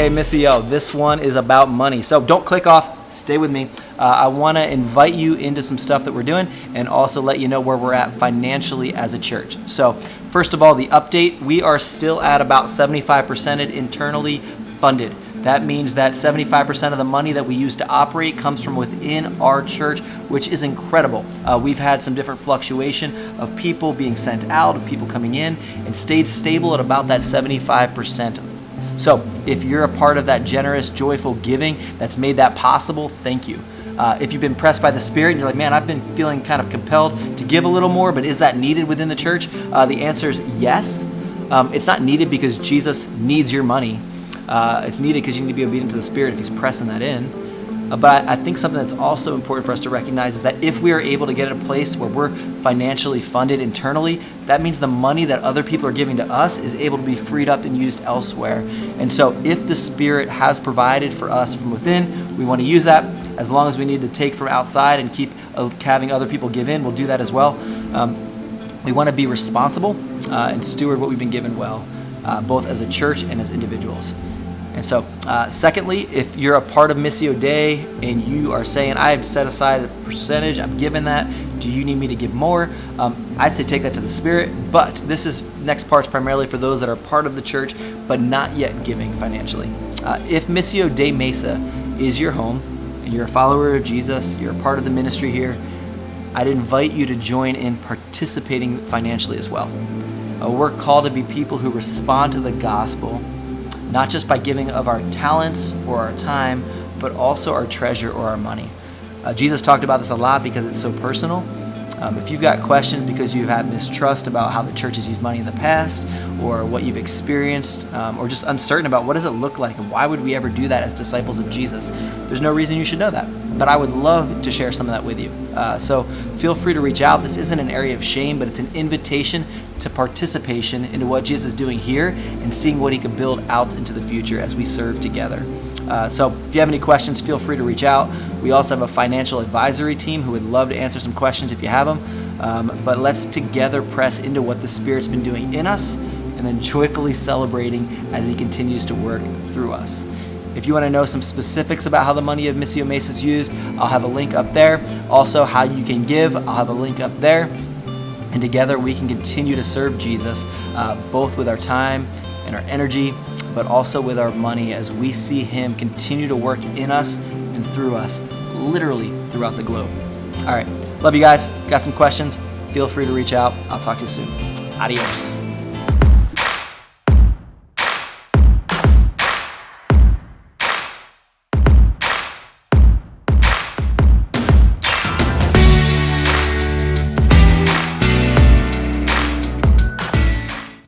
Okay, Missio, this one is about money. So don't click off, stay with me. I want to invite you into some stuff that we're doing and also let you know where we're at financially as a church. So first of all, the update, we are still at about 75% internally funded. That means that 75% of the money that we use to operate comes from within our church, which is incredible. We've had some different fluctuation of people being sent out, of people coming in, and stayed stable at about that 75%. So if you're a part of that generous, joyful giving that's made that possible, thank you. If you've been pressed by the Spirit and you're like, man, I've been feeling kind of compelled to give a little more, but is that needed within the church? The answer is yes. It's not needed because Jesus needs your money. It's needed because you need to be obedient to the Spirit if He's pressing that in. But I think something that's also important for us to recognize is that if we are able to get at a place where we're financially funded internally, that means the money that other people are giving to us is able to be freed up and used elsewhere. And so if the Spirit has provided for us from within, we want to use that. As long as we need to take from outside and keep having other people give in, we'll do that as well. We want to be responsible and steward what we've been given well, both as a church and as individuals. And so, secondly, if you're a part of Missio Day and you are saying, I have set aside a percentage, I'm giving that, do you need me to give more? I'd say take that to the Spirit, but next part's primarily for those that are part of the church, but not yet giving financially. If Missio Day Mesa is your home, and you're a follower of Jesus, you're a part of the ministry here, I'd invite you to join in participating financially as well. We're called to be people who respond to the gospel, not just by giving of our talents or our time, but also our treasure or our money. Jesus talked about this a lot because it's so personal. If you've got questions because you've had mistrust about how the church has used money in the past, or what you've experienced, or just uncertain about what does it look like and why would we ever do that as disciples of Jesus, there's no reason you should know that. But I would love to share some of that with you. So feel free to reach out. This isn't an area of shame, but it's an invitation to participation into what Jesus is doing here and seeing what He could build out into the future as we serve together. So if you have any questions, feel free to reach out. We also have a financial advisory team who would love to answer some questions if you have them. But let's together press into what the Spirit's been doing in us and then joyfully celebrating as He continues to work through us. If you want to know some specifics about how the money of Missio Mesa is used, I'll have a link up there. Also, how you can give, I'll have a link up there. And together we can continue to serve Jesus, both with our time and our energy, but also with our money as we see Him continue to work in us and through us, literally throughout the globe. All right, love you guys. Got some questions? Feel free to reach out. I'll talk to you soon. Adios.